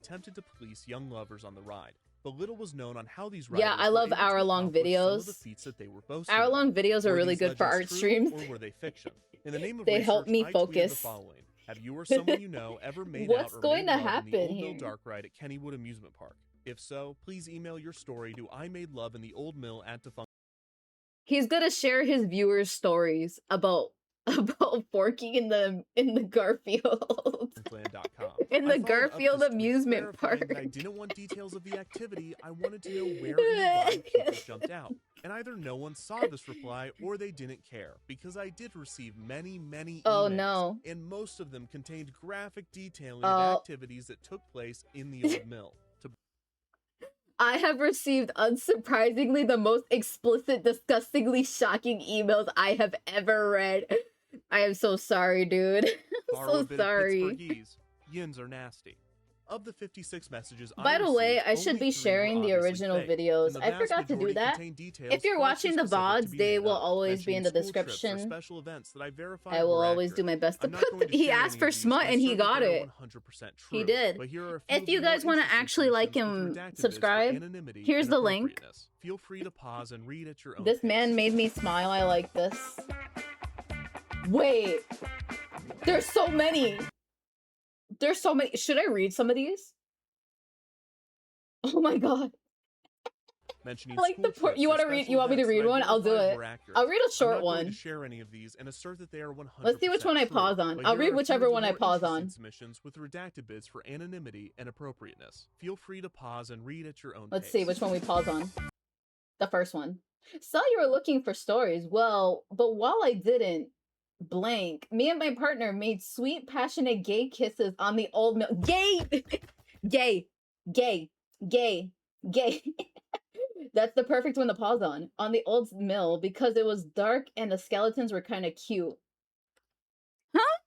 attempted to police young lovers on the ride, but little was known on how these riders Yeah, I were love able to hour-long accomplish some of the videos. feats that they were boasting Hour-long about. videos are Were really these good for art legends true, streams. or were they fiction? In the name of They research, help me I tweeted focus. the following: Have you or someone you know ever made What's out or going made to love in the happen Old Mill here? Dark Ride at Kennywood Amusement Park? If so, please email your story to I made love in the Old Mill at Defunctland. He's gonna share his viewers' stories about forking in the Garfield. In the Garfield amusement park. I didn't want details of the activity. I wanted to know where in the ride people jumped out. And either no one saw this reply or they didn't care, because I did receive many emails. Oh no. And most of them contained graphic detailing of activities that took place in the old mill. I have received, unsurprisingly, the most explicit, disgustingly shocking emails I have ever read. I am so sorry, dude. I'm so sorry. Yins are nasty. Of the 56 messages By the way, I should be sharing the original videos. I forgot to do that. If you're watching the VODs, they will always be in the description. I will always do my best to put them. He asked for smut and he got it. He did. If you guys want to actually like him, subscribe. Here's the link. Feel free to pause and read at your own This man made me smile. I like this. Wait. There's so many. There's so many. Should I read some of these? Oh my god. I like the you want to read? You want me to read one? I'll do it. I'll read a short one. Share any of these and assert that they are 100% Let's see which one I pause on. I'll read whichever one I pause on. Submissions with redacted bits for anonymity and appropriateness. Feel free to pause and read at your own Let's pace. see which one we pause on. The first one. Saw you were looking for stories. Well, but while I didn't, blank, me and my partner made sweet, passionate gay kisses on the old mill. Gay! Gay! Gay! Gay! Gay! That's the perfect one to pause on the old mill, because it was dark and the skeletons were kind of cute. Huh?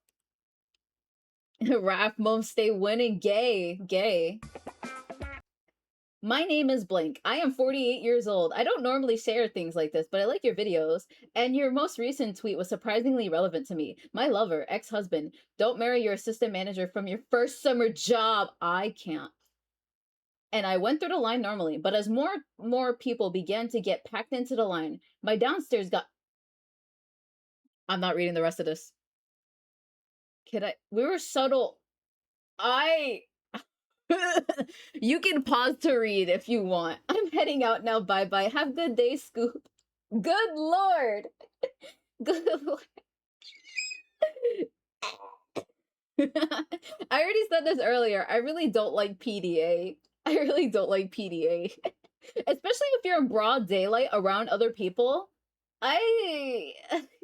Raph Mom stay winning. Gay. Gay. My name is blank. I am 48 years old. I don't normally share things like this, but I like your videos. And your most recent tweet was surprisingly relevant to me. My lover, ex-husband, don't marry your assistant manager from your first summer job. I can't. And I went through the line normally, but as more people began to get packed into the line, my downstairs got... I'm not reading the rest of this. We were subtle. You can pause to read if you want. I'm heading out now. Bye-bye. Have a good day, Scoop. Good lord. Good lord. I already said this earlier. I really don't like PDA. I really don't like PDA. Especially if you're in broad daylight around other people.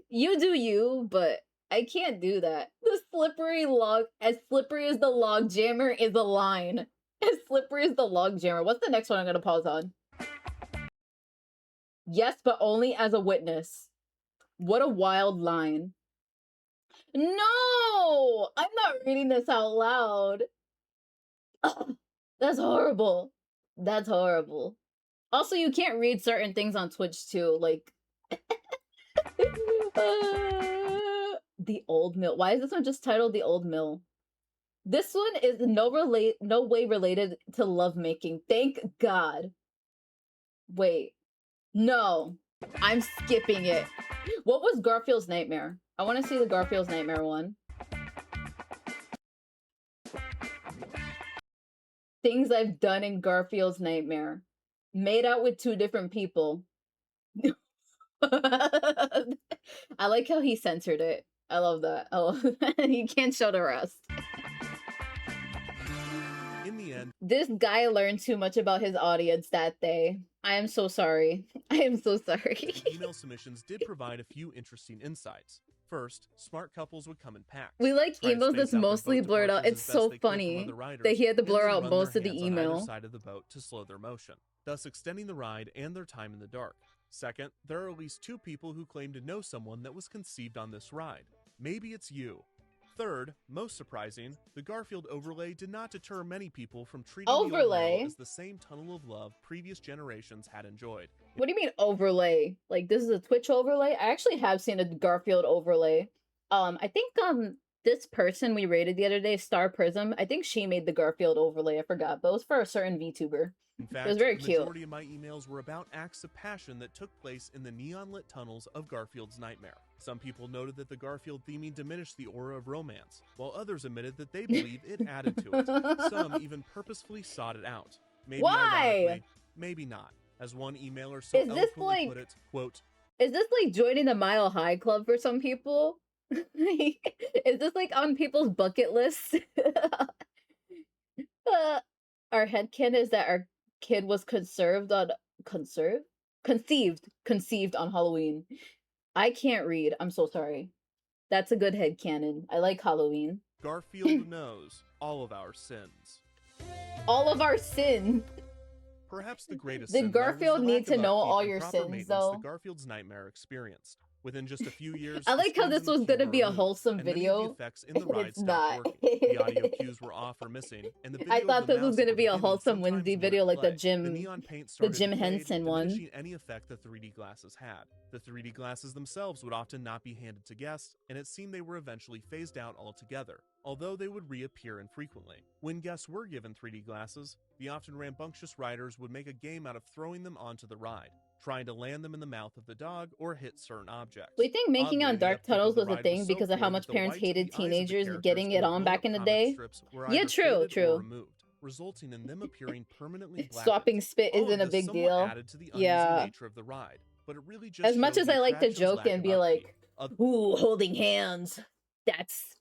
You do you, but I can't do that. The slippery log, as slippery as the log jammer is a line. As slippery as the log jammer. What's the next one I'm gonna pause on? Yes, but only as a witness. What a wild line. No! I'm not reading this out loud. Ugh, that's horrible. That's horrible. Also, you can't read certain things on Twitch too, like... The Old Mill. Why is this one just titled The Old Mill? This one is no way related to lovemaking. Thank God. Wait. No. I'm skipping it. What was Garfield's Nightmare? I want to see the Garfield's Nightmare one. Things I've done in Garfield's Nightmare. Made out with 2 different people. I like how he censored it. I love that. Oh, you can't show the rest. end. This guy learned too much about his audience that day. I am so sorry. I am so sorry. Email submissions did provide a few interesting insights. First, smart couples would come in packs. We like try to emails space that's out their mostly boat blurred out. departures It's as best so they could from funny other riders, that he had to and blur then out run most their of the hands on email. either side of the boat to slow their motion, thus extending the ride and their time in the dark. Second, there are at least 2 people who claim to know someone that was conceived on this ride. Maybe it's you. Third, most surprising, the Garfield overlay did not deter many people from treating the old mill as the same tunnel of love previous generations had enjoyed. What do you mean overlay? Like this is a Twitch overlay? I actually have seen a Garfield overlay. I think this person we rated the other day, Star Prism, I think she made the Garfield overlay. I forgot, but it was for a certain VTuber. In fact, it was very the cute. majority of my emails were about acts of passion that took place in the neon-lit tunnels of Garfield's nightmare. Some people noted that the Garfield theming diminished the aura of romance, while others admitted that they believe it added to it. Some even purposefully sought it out. Maybe ironically, maybe not. As one emailer so eloquently put it, quote, "Is this like joining the Mile High Club for some people? Is this like on people's bucket lists?" Our headcanon is that our kid was conceived on Halloween. I can't read. I'm so sorry. That's a good headcanon. I like Halloween. Garfield knows all of our sins. All of our sins. Perhaps the greatest Did sin Garfield need to know all your proper sins, though? The Garfield's nightmare experienced. Within just a few years, I like how this was going to be a wholesome video. It's not. The audio cues were off or missing, and the video I thought this was going to be a wholesome sometimes Wednesday video, like the Jim Jim Henson one. Diminishing any effect the 3D glasses had. The 3D glasses themselves would often not be handed to guests, and it seemed they were eventually phased out altogether, although they would reappear infrequently. When guests were given 3D glasses, the often rambunctious riders would make a game out of throwing them onto the ride, trying to land them in the mouth of the dog or hit certain objects. We think making on dark tunnels was a thing because of how much parents hated teenagers getting it on back in the day. Yeah, true. Removed, resulting in them appearing permanently black. Swapping spit isn't a big deal. Yeah. Nature of the ride, but it really just as much as I like to joke and be like, "Ooh, holding hands. That's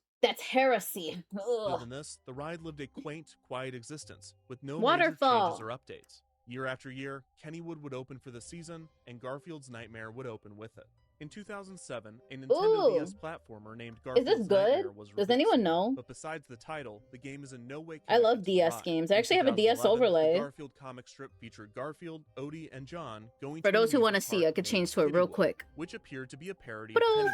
heresy." Other than this, the ride lived a quaint, quiet existence with no Waterfall major changes or updates. Year after year, Kennywood would open for the season, and Garfield's Nightmare would open with it. In 2007, a Nintendo DS platformer named Garfield's Is this good? Nightmare was released. Does anyone know? But besides the title, the game is in no way I love DS games. I actually have a DS overlay. The Garfield comic strip featured Garfield, Odie, and John going for those who want to see, I could change to it real quick. Which appeared to be a parody of Kennywood.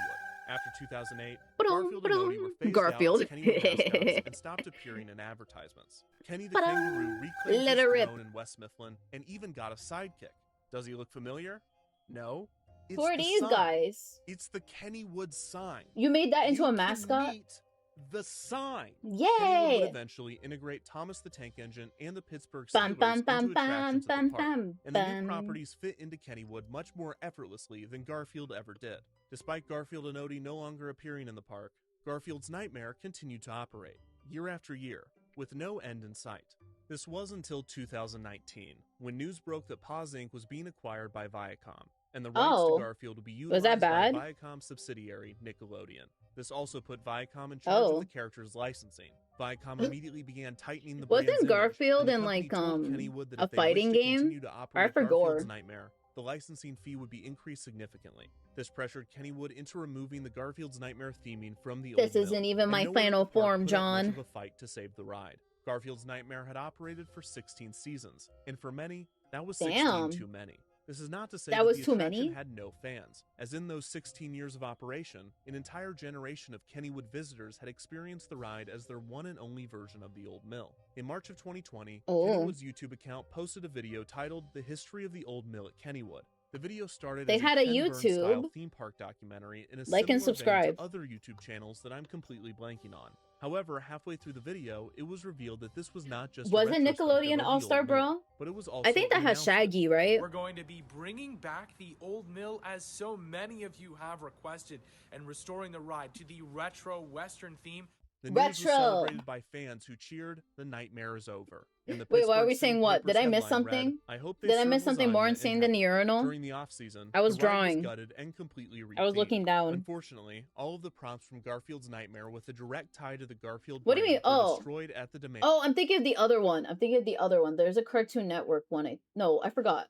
After 2008, Garfield and Odie were phased out as Kennywood mascots and stopped appearing in advertisements. Kenny the Kangaroo reclaimed his throne in West Mifflin and even got a sidekick. Does he look familiar? No. It's who are these guys? It's the Kennywood sign. You made that into a mascot? The sign. Yay! Kennywood would eventually integrate Thomas the Tank Engine and the Pittsburgh Steelers into attractions at the park, and the new properties fit into Kennywood much more effortlessly than Garfield ever did. Despite Garfield and Odie no longer appearing in the park, Garfield's Nightmare continued to operate, year after year, with no end in sight. This was until 2019, when news broke that Paws Inc. was being acquired by Viacom, and the rights to Garfield would be utilized by Viacom subsidiary Nickelodeon. This also put Viacom in charge of the character's licensing. Viacom immediately began tightening the brand's image. Wasn't Garfield in like a fighting game? I forgot. Nightmare, the licensing fee would be increased significantly. This pressured Kennywood into removing the Garfield's Nightmare theming from the old mill. This isn't even my final form, John. Much of a fight to save the ride. Garfield's Nightmare had operated for 16 seasons, and for many, that was 16 too many. This is not to say that the attraction had no fans, as in those 16 years of operation, an entire generation of Kennywood visitors had experienced the ride as their one and only version of the old mill. In March of 2020, Kennywood's YouTube account posted a video titled "The History of the Old Mill at Kennywood." The video started as had a YouTube theme park documentary in a like and subscribe to other YouTube channels that I'm completely blanking on. However, halfway through the video, it was revealed that this was not just wasn't Nickelodeon All-Star Bro? But it was also I think that has Shaggy, right? We're going to be bringing back the old mill as so many of you have requested and restoring the ride to the retro Western theme. The news was Retro. celebrated by fans who cheered, "The nightmare is over." And the Wait, why are Pittsburgh we City saying what? Did Paper's I miss headline read, something? "I hope they Did I serve miss something more lasagna in insane than the heaven." urinal? During the off-season, I was the ride drawing. was gutted and completely I was rethemed. looking down. Unfortunately, all of the prompts from Garfield's Nightmare with a direct tie to the Garfield What do you brand mean? were Oh. destroyed at the demand. Oh, I'm thinking of the other one. There's a Cartoon Network one. No, I forgot.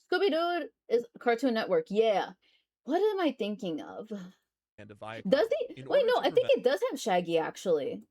Scooby-Doo is Cartoon Network. Yeah. What am I thinking of? Does he? Wait, no, I think it does have Shaggy, actually.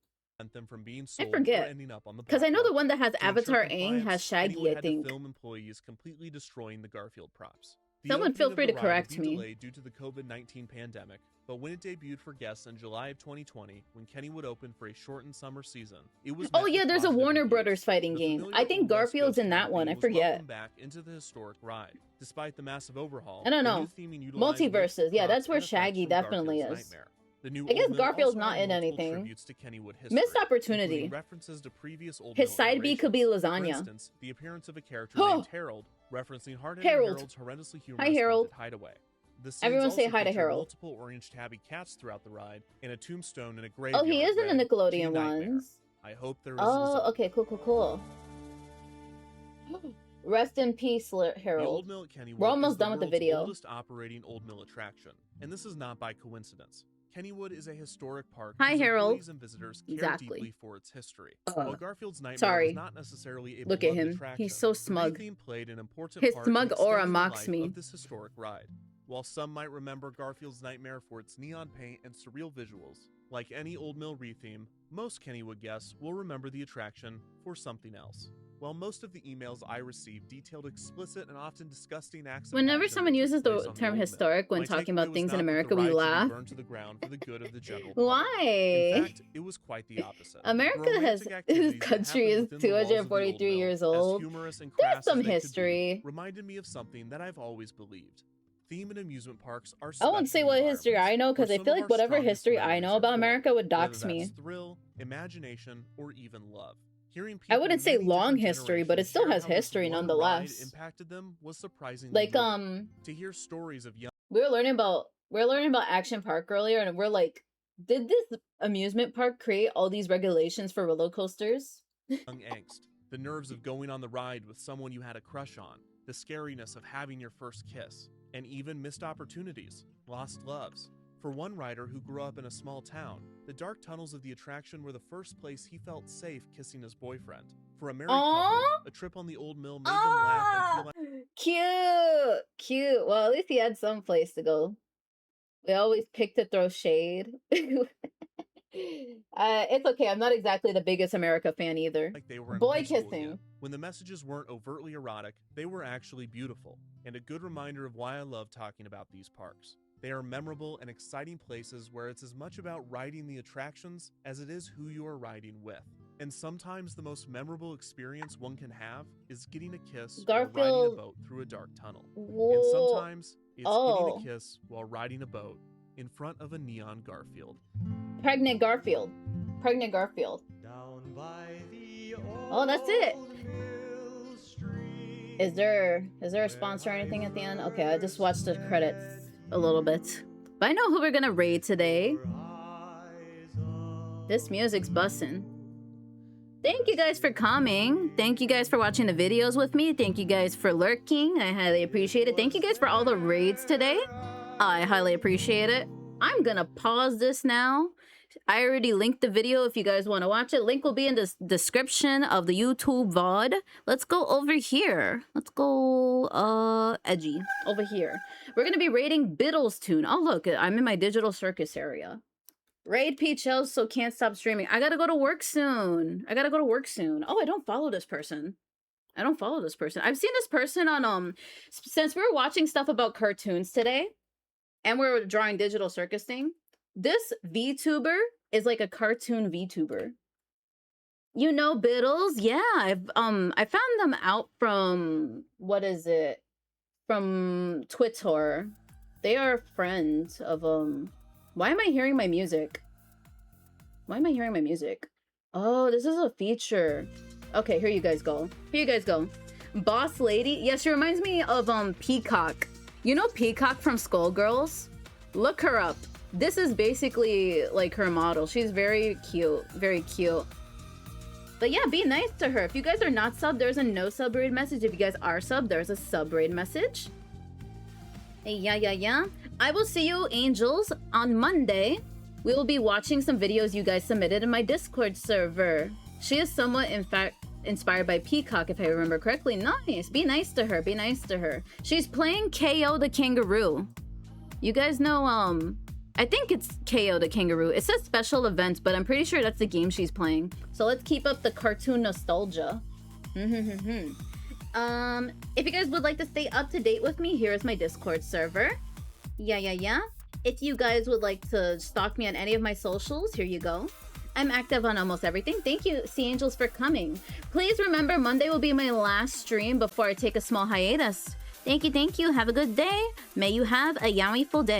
Them from being I sold or forget. ending up on the Because I know the one that has To ensure Avatar Aang has compliance, Shaggy, Kennywood I had think. to film employees completely destroying the Garfield props. The Someone feel opening of free the to ride correct would be me. delayed due to the COVID-19 pandemic, but when it debuted for guests in July of 2020, when Kennywood opened for a shortened summer season, it was Oh met yeah, with there's a positive Warner reviews. Brothers fighting The game. familiar I think Old West Garfield's Coast in that Camp one. I theme was forget. welcomed back into the historic ride. Despite the massive overhaul, I don't the know. new theming utilized Multiverses. Yeah, props that's where and effects Shaggy from definitely Garfield's is. Nightmare. The new I guess Old Mill Garfield's also not had in multiple anything. tributes to Kennywood history, Missed opportunity. including references to previous Old His Mill side B could be iterations. For Lasagna. instance, the appearance of a character named Harold, referencing hard-headed Harold. Harold's horrendously Hi, humorous Harold. haunted hideaway. The scenes Everyone say also hi to featured Harold. multiple orange tabby cats throughout the ride, and a tombstone in a graveyard. Oh, he is in the read, Nickelodeon "G Nightmare. ones. I hope there is Oh, lasagna." okay, cool. Rest in peace, The Harold. Old Mill at Kennywood We're almost is the done with the world's video. oldest operating Old Mill attraction, and this is not by coincidence. Kennywood is a historic park Hi, whose Harold. employees and visitors care Exactly. deeply for its history. While Garfield's Nightmare Sorry. was not necessarily a Look at beloved him. attraction, He's so the smug. theme played an important His part in smug aura extending the mocks life me. of this historic ride. While some might remember Garfield's Nightmare for its neon paint and surreal visuals, like any Old Mill retheme, most Kennywood guests will remember the attraction for something else. While most of the emails I received detailed explicit and often disgusting acts of Whenever passion someone that took uses place the on term Old Mill, historic when my talking takeaway about was things in not that the America, we ride should be laugh. burned to the ground for the good of the general public. Why? In fact, it was quite the opposite. America has Romantic this activities that country happened is within the walls of the Old 243 Mill, years as old. humorous and There's crass some as they could be, history. reminded me of something that I've always believed. Theme and amusement parks are I won't say what history I know because I feel like whatever history I know about America would dox me. Thrill, imagination, or even love. Hearing I people wouldn't in say many long different history, but it generations still share has how this history one ride nonetheless. impacted them was surprisingly Like moving. To hear stories of young we were learning about Action Park earlier, and we're like, did this amusement park create all these regulations for roller coasters? angst, the nerves of going on the ride with someone you had a crush on, the scariness of having your first kiss, and even missed opportunities, lost loves. For one rider who grew up in a small town, the dark tunnels of the attraction were the first place he felt safe kissing his boyfriend. For a married couple, a trip on the Old Mill made them laugh and feel like Cute. Well, at least he had some place to go. We always pick to throw shade. It's okay. I'm not exactly the biggest America fan either. they were in Boy high school kissing. again. When the messages weren't overtly erotic, they were actually beautiful, and a good reminder of why I love talking about these parks. They are memorable and exciting places where it's as much about riding the attractions as it is who you are riding with. And sometimes the most memorable experience one can have is getting a kiss while riding a Garfield. boat through a dark tunnel. And Whoa. sometimes it's Oh. getting a kiss while riding a boat in front of a neon Garfield. Pregnant Garfield. Oh, that's it. Is there a sponsor or anything at the end? Okay, I just watched the credits a little bit. But I know who we're gonna raid today. This music's bussin'. Thank you guys for coming. Thank you guys for watching the videos with me. Thank you guys for lurking. I highly appreciate it. Thank you guys for all the raids today. I highly appreciate it. I'm gonna pause this now. I already linked the video if you guys want to watch it. Link will be in the description of the YouTube VOD. Let's go over here. Let's go edgy over here. We're gonna be raiding Biddle's Tune. Oh look, I'm in my digital circus area. Raid Peachael, so can't stop streaming. I gotta go to work soon. Oh, I don't follow this person. I've seen this person on since we were watching stuff about cartoons today, and we were drawing digital circus thing. This VTuber is like a cartoon VTuber. You know Biddles? Yeah, I found them out from from Twitter. They are friends of why am I hearing my music? Oh, this is a feature. Okay, here you guys go. Boss Lady. Yeah, she reminds me of Peacock. You know Peacock from Skullgirls? Look her up. This is basically like her model. She's very cute. Very cute. But yeah, be nice to her. If you guys are not subbed, there's a no sub raid message. If you guys are subbed, there's a sub raid message. Hey, yeah. I will see you, angels, on Monday. We will be watching some videos you guys submitted in my Discord server. She is somewhat, in fact, inspired by Peacock, if I remember correctly. Nice. Be nice to her. Be nice to her. She's playing KO the Kangaroo. You guys know, I think it's KO the Kangaroo. It says special events, but I'm pretty sure that's the game she's playing. So let's keep up the cartoon nostalgia. If you guys would like to stay up to date with me, here is my Discord server. Yeah. If you guys would like to stalk me on any of my socials, here you go. I'm active on almost everything. Thank you, Sea Angels, for coming. Please remember, Monday will be my last stream before I take a small hiatus. Thank you. Have a good day. May you have a yummy full day.